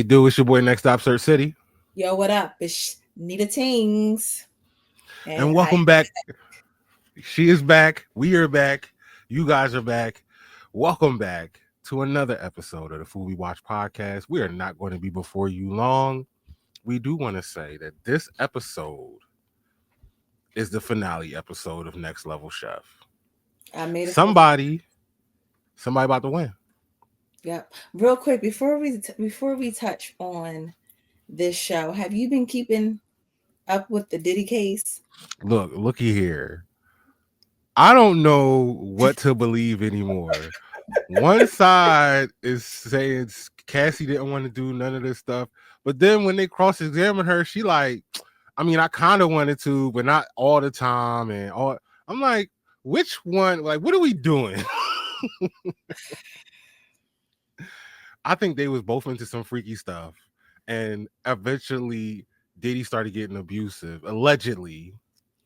it do? It's your boy Nextstop SirchCity. Yo, what up? It's Neda Tings. And welcome back. She is back. We are back. You guys are back. Welcome back to another episode of the Food We Watch podcast. We are not going to be before you long. We do want to say that this episode is the finale episode of Next Level Chef. I made it. Somebody about to win. Yep. Real quick, before we touch on this show, have you been keeping up with the Diddy case? Looky here. I don't know what to believe anymore. One side is saying Cassie didn't want to do none of this stuff, but then when they cross-examine her, she like, I mean, I kind of wanted to, but not all the time. And all I'm like, which one? Like, what are we doing? I think they was both into some freaky stuff, and eventually Diddy started getting abusive, allegedly.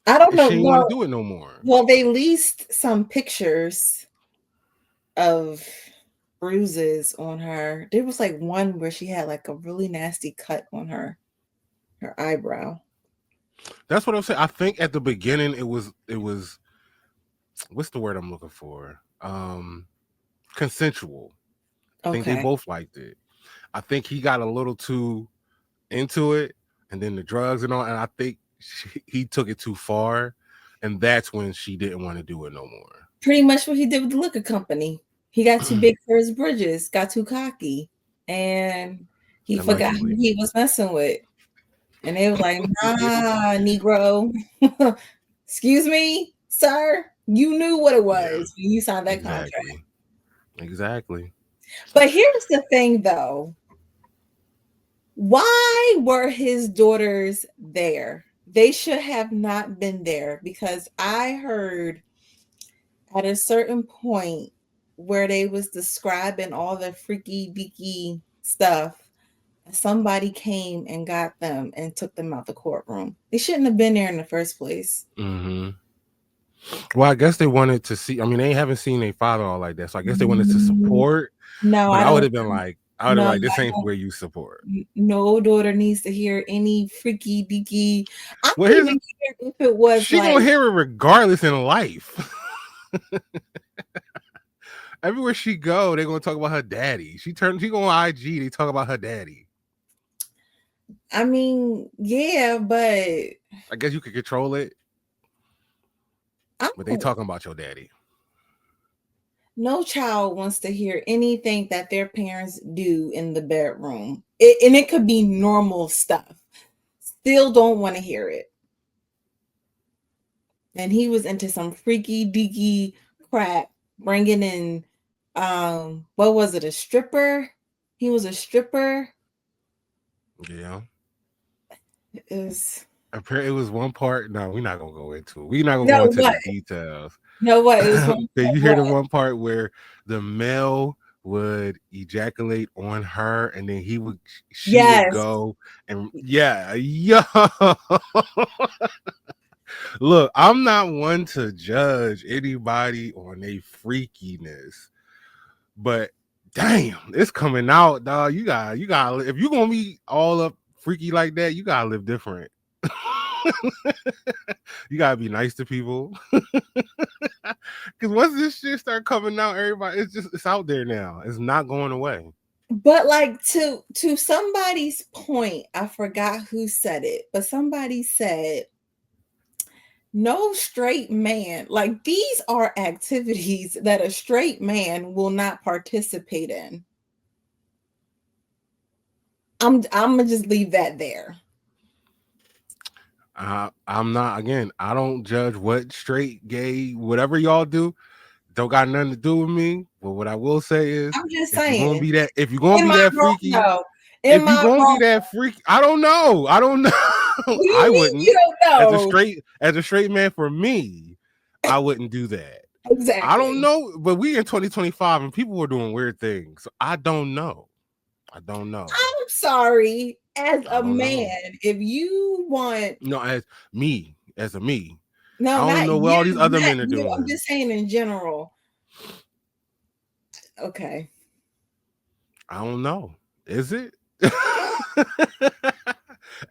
I don't know. She didn't want to do it no more. Well, they leased some pictures of bruises on her. There was like one where she had like a really nasty cut on her eyebrow. That's what I'm saying. I think at the beginning it was what's the word I'm looking for? Consensual. I think they both liked it. I think he got a little too into it, and then the drugs and all, and I think he took it too far, and that's when she didn't want to do it no more. Pretty much what he did with the liquor company. He got too big for his bridges, got too cocky, and he forgot who he was messing with. And they was like, nah, Negro. Excuse me, sir. You knew what it was when you signed that contract. Exactly. But here's the thing, though. Why were his daughters there? They should have not been there, because I heard at a certain point where they was describing all the freaky deaky stuff, somebody came and got them and took them out the courtroom. They shouldn't have been there in the first place. Mm-hmm. Well, I guess they wanted to see. I mean, they haven't seen their father all like that, so I guess they wanted to support. No, but I would have been like, this ain't where you support. No daughter needs to hear any freaky deaky. I don't even care if it was. She gonna hear it regardless in life. Everywhere she go, they're gonna talk about her daddy. She go on IG, they talk about her daddy. I mean, yeah, but I guess you could control it. But they talking about your daddy. No child wants to hear anything that their parents do in the bedroom. And it could be normal stuff. Still don't want to hear it. And he was into some freaky deaky crap, bringing in, what was it, a stripper? He was a stripper. Yeah. It was one part. No, we're not gonna go into it. We're not gonna go into the details. No, what? It was one you hear the one part where the male would ejaculate on her, and then she would go and Look, I'm not one to judge anybody on their freakiness, but damn, it's coming out, dog. You got if you're gonna be all up freaky like that, you gotta live different. You gotta be nice to people. Because once this shit start coming out, everybody, it's out there now. It's not going away. But like to somebody's point, I forgot who said it, but somebody said, no straight man, like these are activities that a straight man will not participate in. I'm gonna just leave that there. I'm not, again, I don't judge what straight, gay, whatever y'all do. Don't got nothing to do with me. But what I will say is, I'm just saying, if you're gonna be that freaky, I don't know. I wouldn't. You don't know. As a straight man, for me, I wouldn't do that. Exactly. I don't know, but we in 2025 and people were doing weird things. So I don't know. I'm sorry. As a man, if you want, as a me, no, I don't know what all these other men are doing. I'm just saying in general. Okay. I don't know. Is it?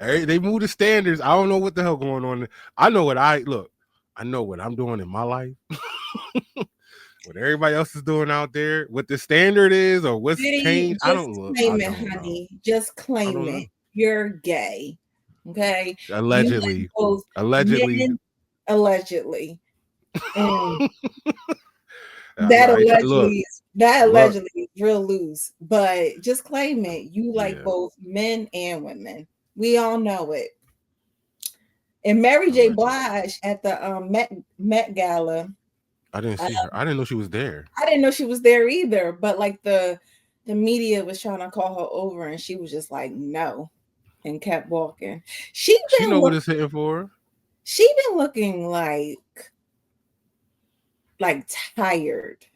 They moved the standards. I don't know what the hell going on. I know what I know what I'm doing in my life. What everybody else is doing out there, what the standard is or what's Diddy, changed. I just don't look. I claim it, don't know. honey. Just I claim don't it. know. You're gay. Okay. You like Allegedly. both Allegedly. men, allegedly. And Look, look, that look. allegedly is real loose. But just claim it. You like Yeah. both men and women. We all know it. And Mary J. Allegedly. Blige at the Met Gala. I didn't see her. I didn't know she was there. I didn't know she was there either, but like the media was trying to call her over and she was just like no and kept walking. She know what it's hitting for. She been looking like tired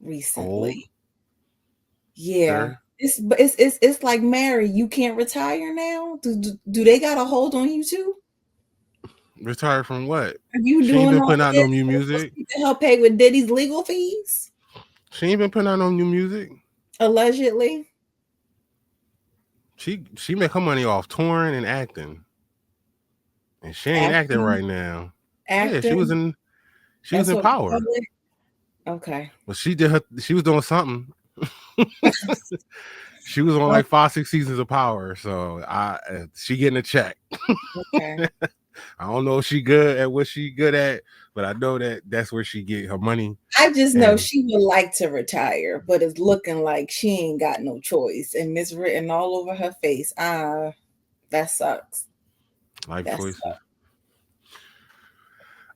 recently. Old. Yeah. Sure. It's like Mary, you can't retire now? Do they got a hold on you too? Retired from what? Are you She ain't doing been all putting out this no new music. to help pay with Diddy's legal fees? She ain't been putting out no new music. Allegedly. She make her money off touring and acting. And she ain't acting right now. Yeah, she was Acting. That's in what we Power. call it? Okay. Well, she was doing something. She was on like 5-6 seasons of Power, so she getting a check. Okay. I don't know if she good at what she good at, but I know that's where she get her money. I just know she would like to retire, but it's looking like she ain't got no choice, and it's written all over her face. That sucks. Life choices.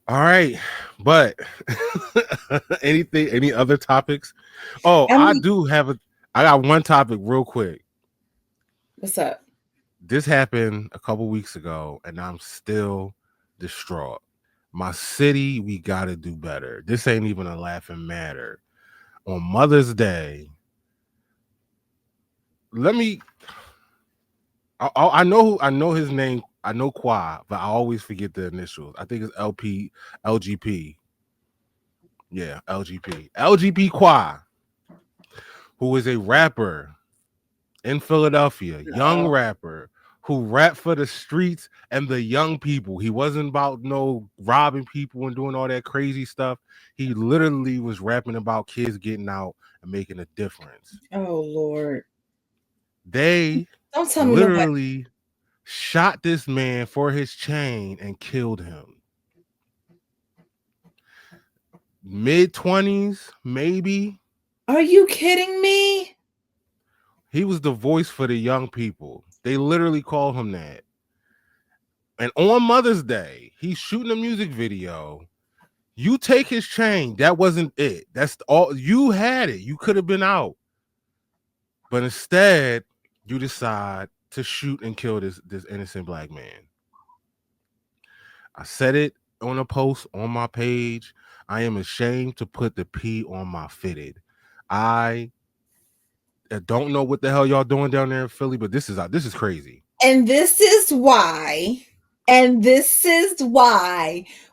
All right, but any other topics? Oh, I got one topic real quick. What's up? This happened a couple weeks ago, and I'm still distraught. My city, we got to do better. This ain't even a laughing matter. On Mother's Day, I know his name. I know Qua, but I always forget the initials. I think it's LGP. Yeah, LGP Qua, who is a rapper in Philadelphia, young rapper who rapped for the streets and the young people. He wasn't about no robbing people and doing all that crazy stuff. He literally was rapping about kids getting out and making a difference. Oh Lord. They Don't tell me literally shot this man for his chain and killed him. Mid-20s, maybe. Are you kidding me? He was the voice for the young people. They literally called him that. And on Mother's Day, he's shooting a music video. You take his chain. That wasn't it. That's all. You had it. You could have been out. But instead, you decide to shoot and kill this innocent black man. I said it on a post on my page. I am ashamed to put the P on my fitted. I don't know what the hell y'all doing down there in Philly, but this is crazy. And this is why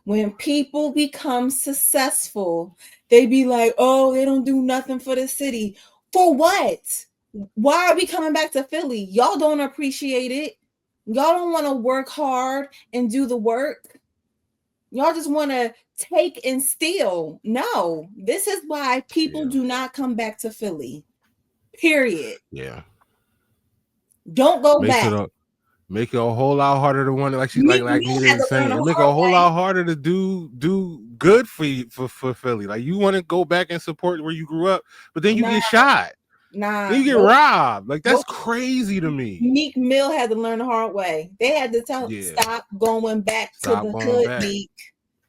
when people become successful, they be like, oh, they don't do nothing for the city. For what? Why are we coming back to Philly? Y'all don't appreciate it. Y'all don't want to work hard and do the work. Y'all just want to take and steal. No, this is why people do not come back to Philly. Period. Yeah. Don't go back. Make it a whole lot harder to want to, like Neda is saying, and make it a whole lot harder to do good for you, for Philly. Like you want to go back and support where you grew up, but then you get shot. Then you get robbed. Like that's crazy to me. Meek Mill had to learn the hard way. They had to tell him, stop going back to the hood, Meek.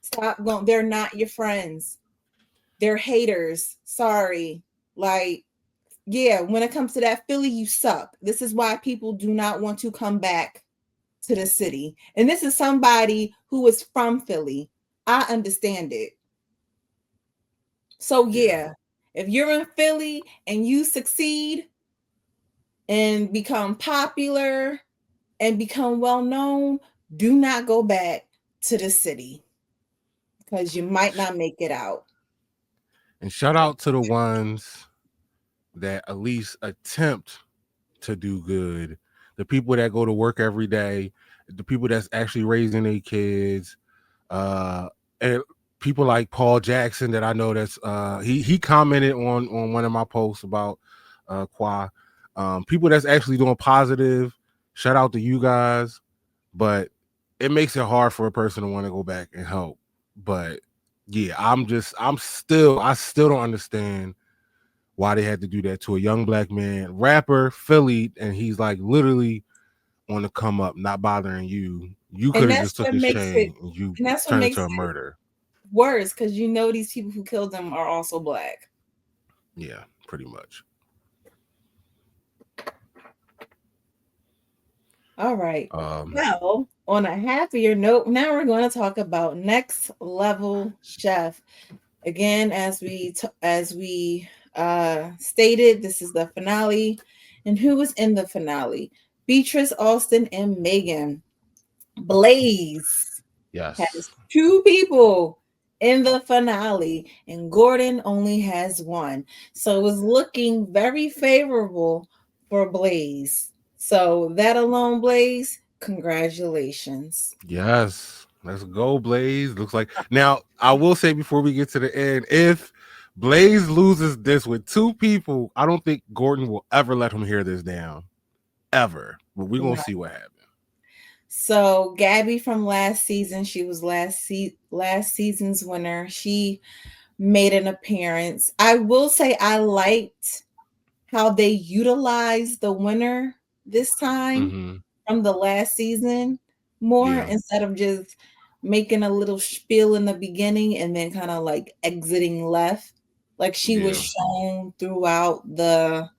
Stop going. They're not your friends. They're haters. Sorry. Like, yeah, when it comes to that, Philly, you suck. This is why people do not want to come back to the city. And this is somebody who is from Philly. I understand it. So, yeah, if you're in Philly and you succeed and become popular and become well known, do not go back to the city because you might not make it out. And shout out to the ones that at least attempt to do good, the people that go to work every day, the people that's actually raising their kids, and people like Paul Jackson that I know that's he commented on one of my posts about Qua. People that's actually doing positive. Shout out to you guys, but it makes it hard for a person to want to go back and help. But yeah, I still don't understand why they had to do that to a young black man, rapper, Philly, and he's like literally on the come up, not bothering you. You And could have that's just took what his makes it chain and you and that's what turned it makes to a it murder. worse, because you know these people who killed them are also black. Yeah, pretty much. All right. Um, Well, on a happier note, now we're going to talk about Next Level Chef. Again, as we stated, this is the finale. And who was in the finale? Beatrice, Austin, and Megan. Blaze yes. has two people in the finale, and Gordon only has one. So it was looking very favorable for Blaze. So that alone, Blaze, congratulations. Yes. Let's go, Blaze. Looks like now I will say before we get to the end, if Blaze loses this with two people, I don't think Gordon will ever let him hear this down. Ever. But we're gonna No. see what happens. So Gabby from last season, she was last season's winner. She made an appearance. I will say I liked how they utilized the winner this time Mm-hmm. from the last season more, Yeah. instead of just making a little spiel in the beginning and then kind of like exiting left. Like she was Yeah. shown throughout the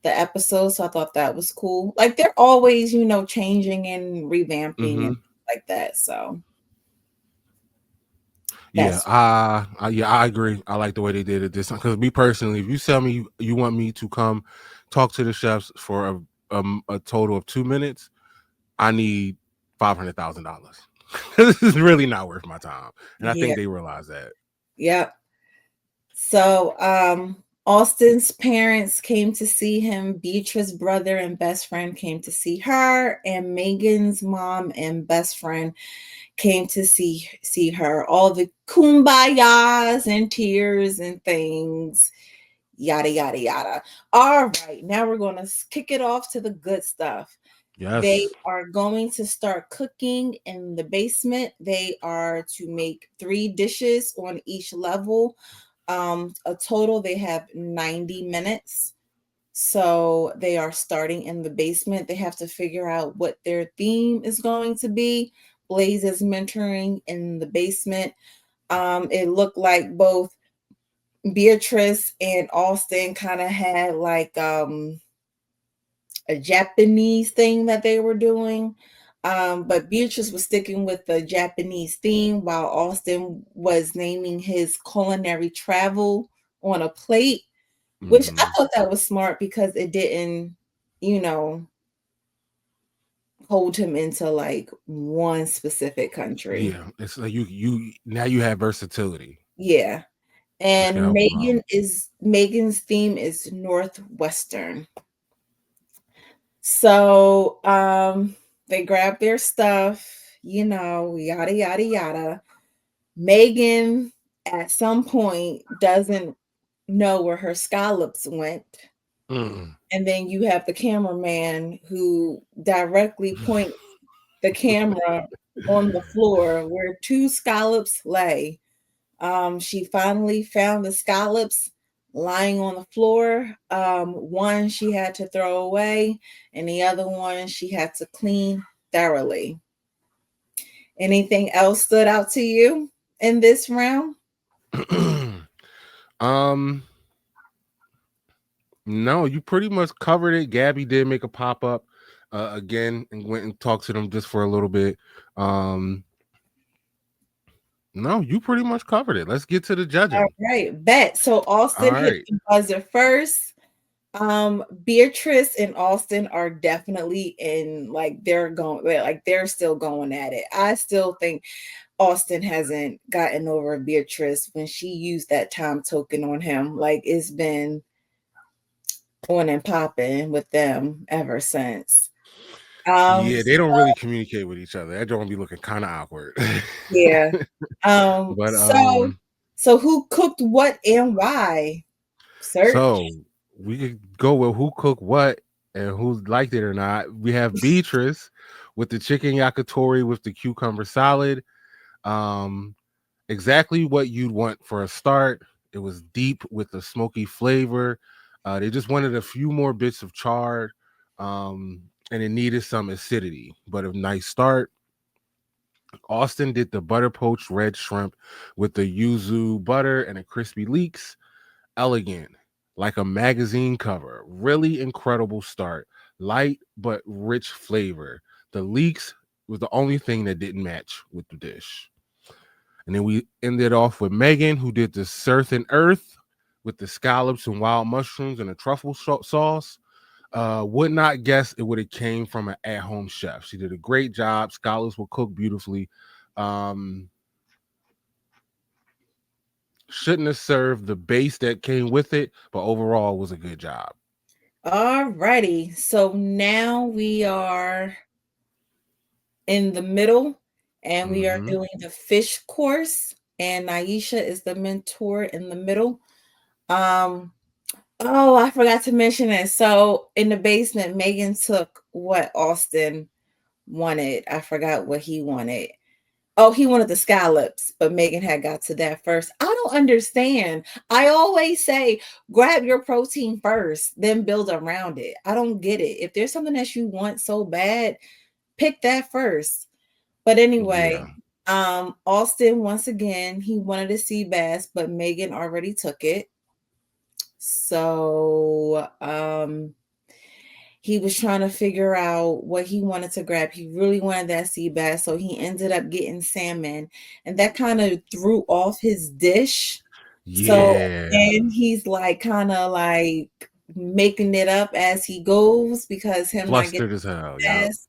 episode, so I thought that was cool. Like they're always, changing and revamping Mm-hmm. and like that. So Yeah, that's I agree. I like the way they did it this time. Because me personally, if you tell me you want me to come talk to the chefs for a total of 2 minutes, I need $500,000. This is really not worth my time, and I yeah, think they realize that. yep. So, Austin's parents came to see him. Beatrice's brother and best friend came to see her, and Megan's mom and best friend came to see her. All the kumbayas and tears and things, yada yada yada. All right, now we're going to kick it off to the good stuff. They Yes. are going to start cooking in the basement. They are to make 3 dishes on each level. A total, they have 90 minutes. So they are starting in the basement. They have to figure out what their theme is going to be. Blaze is mentoring in the basement. It looked like both Beatrice and Austin kind of had like a Japanese thing that they were doing. But Beatrice was sticking with the Japanese theme while Austin was naming his culinary travel on a plate, which I Hmm. thought that was smart because it didn't, you know, hold him into like one specific country. Yeah, it's like you now you have versatility, Yeah. which can And help them out. Megan's theme is Northwestern. So they grab their stuff, yada yada yada. Megan at some point doesn't know where her scallops went. Mm. And then you have the cameraman who directly points the camera on the floor where 2 scallops lay. She finally found the scallops lying on the floor. One she had to throw away, and the other one she had to clean thoroughly. Anything else stood out to you in this round? um, no, you pretty much covered it. Gabby did make a pop up again and went and talked to them just for a little bit. Um, no, you pretty much covered it. Let's get to the All judging. right, bet. So All Austin hit right. the buzzer first. Beatrice and Austin are definitely in, like they're still going at it. I still think Austin hasn't gotten over Beatrice when she used that time token on him. Like it's been on and popping with them ever since. Yeah, they So, don't really communicate with each other. That don't be looking kind of awkward. yeah. But So who cooked what and why? Search. so we could go with who cooked what and who liked it or not. We have Beatrice with the chicken yakitori with the cucumber salad. Um, exactly what you'd want for a start. It was deep with a smoky flavor. They just wanted a few more bits of char, and it needed some acidity, but a nice start. Austin did the butter poached red shrimp with the yuzu butter and the crispy leeks. Elegant, like a magazine cover. Really incredible start. Light but rich flavor. The leeks was the only thing that didn't match with the dish. And then we ended off with Megan, who did the Surf and Earth with the scallops and wild mushrooms and a truffle sauce. Would not guess it would have came from an at-home chef. She did a great job. Scallops were cooked beautifully. Um, shouldn't have served the base that came with it, but overall was a good job. Alrighty. So now we are in the middle and we are Mm-hmm. doing the fish course. And Naisha is the mentor in the middle. Um, oh, I forgot to mention it. So in the basement, Megan took what Austin wanted. I forgot what he wanted. Oh, he wanted the scallops, but Megan had got to that first. I don't understand. I always say grab your protein first, then build around it. I don't get it. If there's something that you want so bad, pick that first. But anyway, Yeah. Austin once again, he wanted a sea bass, but Megan already took it. So he was trying to figure out what he wanted to grab. He really wanted that sea bass, so he ended up getting salmon, and that kind of threw off his dish. So Yeah. and he's like kind of like making it up as he goes because him not getting Flustered as hell. Yep. bass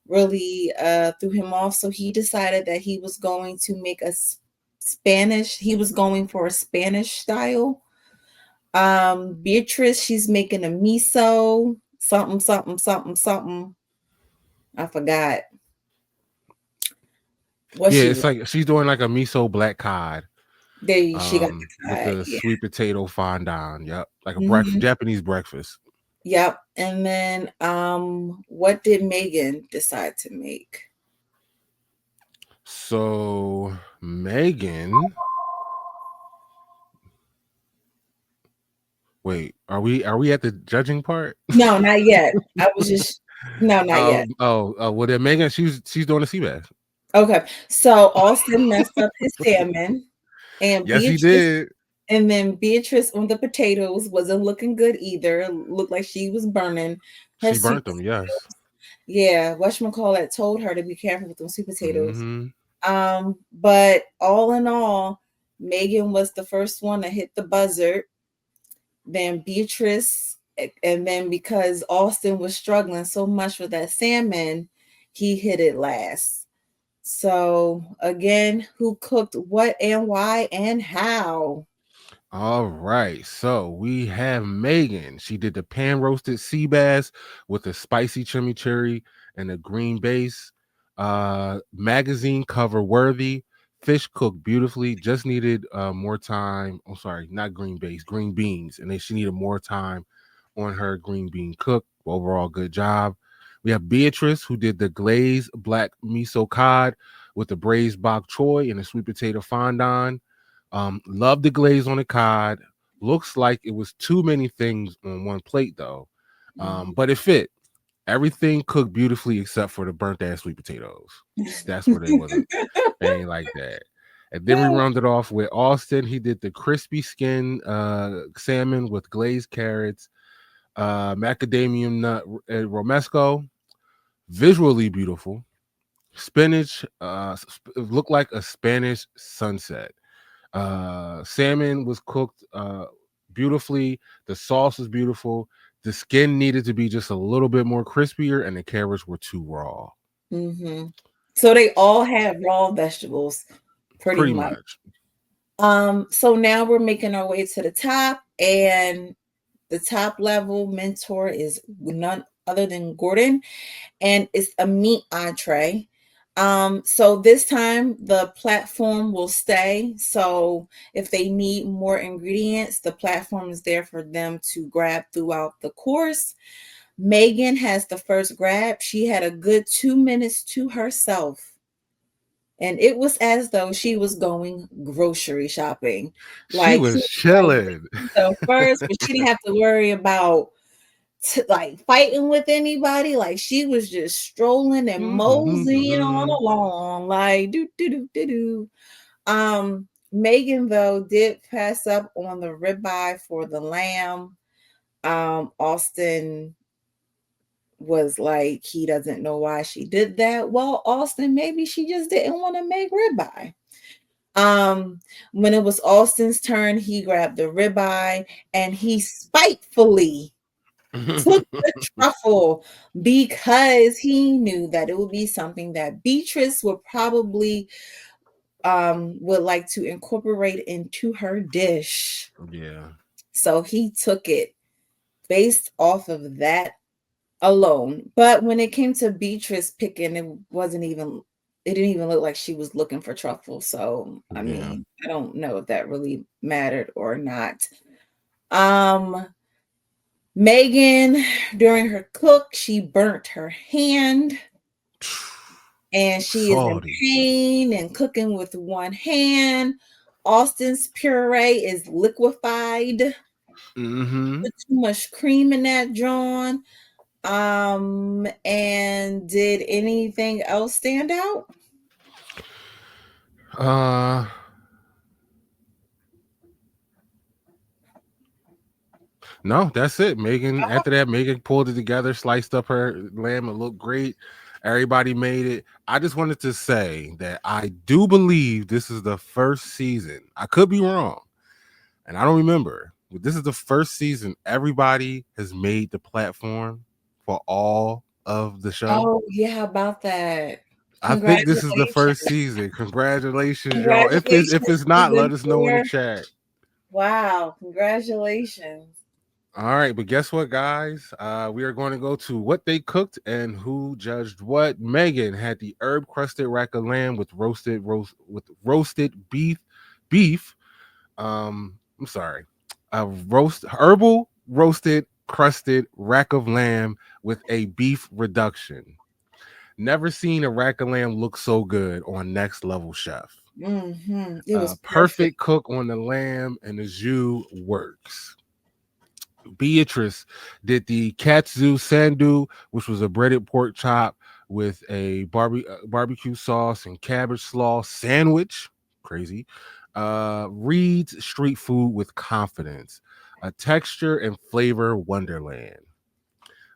really threw him off. So he decided that he was going to make a Spanish. He was going for a Spanish style. Beatrice, she's making a miso something something something something. I forgot what Yeah, she it's was. like she's doing like a miso black cod. There she got the With cod. the Yeah. sweet potato fondant. Yep. Like a breakfast Hmm. Japanese breakfast. Yep. And then what did Megan decide to make? So Megan, wait, are we at the judging part? No, not yet. I was just no, not yet. Well then Megan, she's doing the sea bass. Okay. So Austin messed up his salmon and Yes, he Beatrice did. and then Beatrice on the potatoes wasn't looking good either. Looked like she was burning her She sweet burnt them, yes. potatoes. Yeah, whatchamacallit told her to be careful with them sweet potatoes. Mm-hmm. But all in all, Megan was the first one to hit the buzzer, then Beatrice, and then because Austin was struggling so much with that salmon, he hit it last. So again, who cooked what and why and how? All right, so we have Megan. She did the pan roasted sea bass with a spicy chimichurri and a green base. Magazine cover worthy. Fish cooked beautifully. Just needed more time. I'm sorry, not green base, green beans, and then she needed more time on her green bean cook. Overall, good job. We have Beatrice who did the glazed black miso cod with the braised bok choy and a sweet potato fondant. Love the glaze on the cod. Looks like it was too many things on one plate though. Mhm. But it fit. Everything cooked beautifully except for the burnt ass sweet potatoes. That's where they wasn't. They ain't like that. And then we rounded off with Austin. He did the crispy skin salmon with glazed carrots, macadamia nut romesco. Visually beautiful. Spinach looked like a Spanish sunset. Salmon was cooked beautifully. The sauce was beautiful. The skin needed to be just a little bit more crispier, and the carrots were too raw. Mm-hmm. So they all have raw vegetables, pretty Pretty much. much. So now we're making our way to the top, and the top level mentor is none other than Gordon, and it's a meat entree. So this time the platform will stay. So if they need more ingredients, the platform is there for them to grab throughout the course. Megan has the first grab. She had a good 2 minutes to herself. And it was as though she was going grocery shopping. She Like she was was like chilling. the first, but she didn't have to worry about like fighting with anybody. Like she was just strolling and moseying on along, like do do do do do. Megan though did pass up on the ribeye for the lamb. Austin was like he doesn't know why she did that. Well, Austin, maybe she just didn't want to make ribeye. When it was Austin's turn, he grabbed the ribeye and he spitefully took the truffle because he knew that it would be something that Beatrice would probably would like to incorporate into her dish. Yeah. So he took it based off of that alone. But when it came to Beatrice picking, it didn't even look like she was looking for truffle. So I Yeah. mean, I don't know if that really mattered or not. Um Megan, during her cook, she burnt her hand and she is in Salty. pain and cooking with one hand. Austin's puree is liquefied. Mm-hmm. Put too much cream in that, John. And did anything else stand out? Uh no, that's it. Megan, after that, Megan pulled it together, sliced up her lamb. It looked great. Everybody made it. I just wanted to say that I do believe this is the first season. I could be wrong, and I don't remember. But this is the first season everybody has made the platform for all of the show. Oh, yeah, about that. I think this is the Congratulations. first season. Congratulations, y'all. If Congratulations, it's not, season let us know in the 4. chat. Wow, congratulations. All right, but guess what, guys? We are going to go to what they cooked and who judged what. Megan had the herb crusted rack of lamb with roasted beef. I'm sorry, a herbal roasted crusted rack of lamb with a beef reduction. Never seen a rack of lamb look so good on Next Level Chef. It was perfect. Perfect cook on the lamb, and the jus works. Beatrice did the katsu sandu, which was a breaded pork chop with a barbecue sauce and cabbage slaw sandwich. Crazy. Reed's street food with confidence, a texture and flavor wonderland.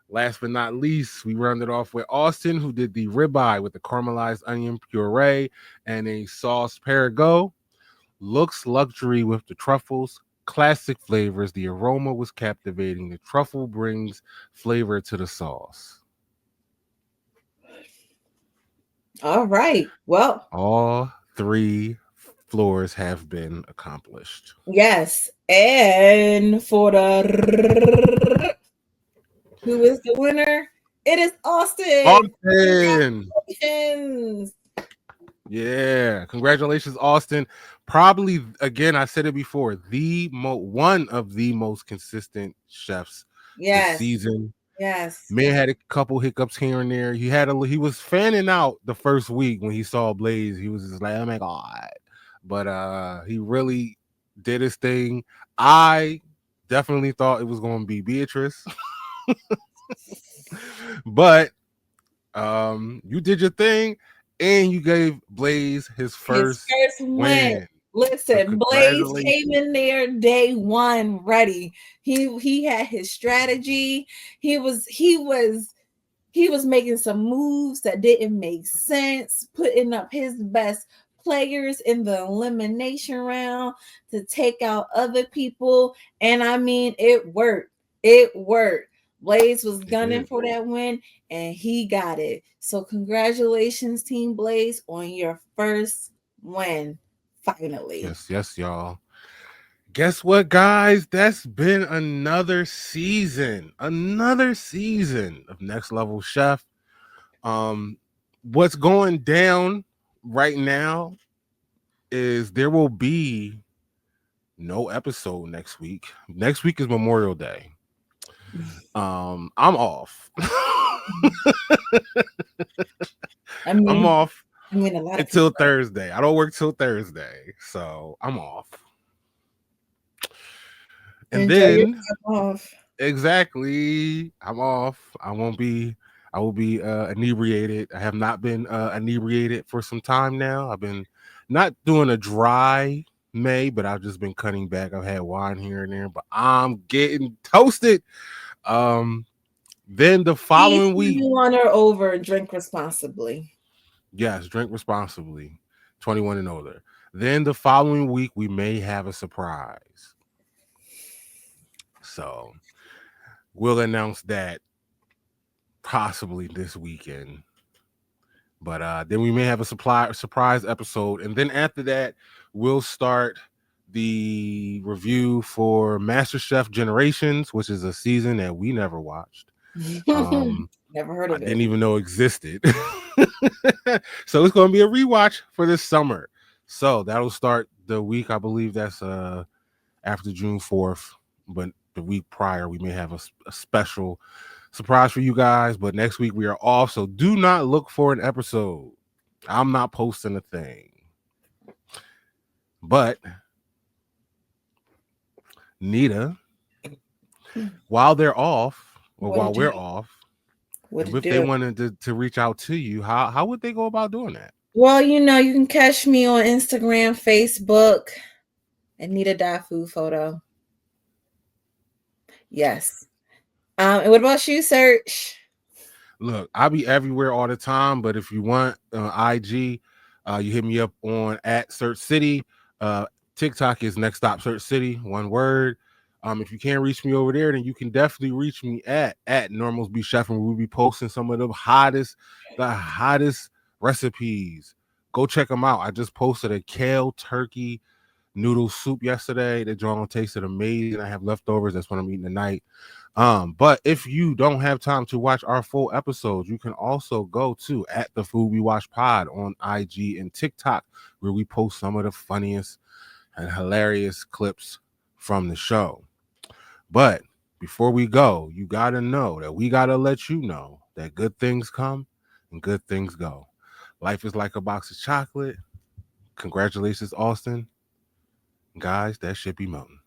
Last but not least, we rounded off with Austin, who did the ribeye with the caramelized onion puree and a sauce Perigo. Looks luxury with the truffles, classic flavors. The aroma was captivating. The truffle brings flavor to the sauce. All right. Well, All three floors have been accomplished. yes. And for the who is the winner? It is Austin. Austin! Congratulations. Yeah, congratulations, Austin. Probably, again, I said it before, one of the most consistent chefs this Yes. season. Yes. Man had a couple hiccups here and there. He was fanning out the first week when he saw Blaze. He was just like, oh my god. But he really did his thing. I definitely thought it was gonna be Beatrice. But you did your thing and you gave Blaze his His first first win. win. So Listen, Blaze came congratulations. in there day one ready. He had his strategy. He was making some moves that didn't make sense, putting up his best players in the elimination round to take out other people. And I mean, it worked. It worked. Blaze was It gunning did. for that win and he got it. So, congratulations, Team Blaze, on your first win. Finally. Yes, y'all. guess what, guys? That's been another season of Next Level Chef. What's going down right now is there will be no episode next week. Next week is Memorial Day. I'm off. I I'm mean, off a lot of until people are. Thursday. I don't work till Thursday, so I'm off. And Enjoy your then time off. exactly, I'm off. I won't be. I will be inebriated. I have not been inebriated for some time now. I've been not doing a dry May, but I've just been cutting back. I've had wine here and there, but I'm getting toasted. Um, then the Please, following week, anyone or over, drink responsibly. yes, drink responsibly, 21 and older. Then the following week, we may have a surprise. So we'll announce that possibly this weekend. But then we may have a surprise episode, and then after that, we'll start the review for MasterChef Generations, which is a season that we never watched. Never heard I of it. didn't even know existed. So it's going to be a rewatch for this summer. So that'll start the week. I believe that's after June 4th, but the week prior we may have a special surprise for you guys. But next week we are off, so do not look for an episode. I'm not posting a thing. But Neda, while they're off, or What to while do? we're off, What to if they do? wanted to reach out to you, how would they go about doing that? Well, you can catch me on Instagram, Facebook, and Neda Food Photo. Yes. And what about you, Search? Look, I'll be everywhere all the time, but if you want IG, you hit me up on at Search City. TikTok is Nextstop SirchCity, one word. If you can't reach me over there, then you can definitely reach me at Normals Be Chef, and we'll be posting some of the hottest recipes. Go check them out. I just posted a kale turkey noodle soup yesterday. The joint tasted amazing. I have leftovers. That's what I'm eating tonight. But if you don't have time to watch our full episodes, you can also go to at the Food We Watch Pod on IG and TikTok, where we post some of the funniest and hilarious clips from the show. But before we go, you gotta know that we gotta let you know that good things come and good things go. Life is like a box of chocolate. Congratulations, Austin. Guys, that should be mountain.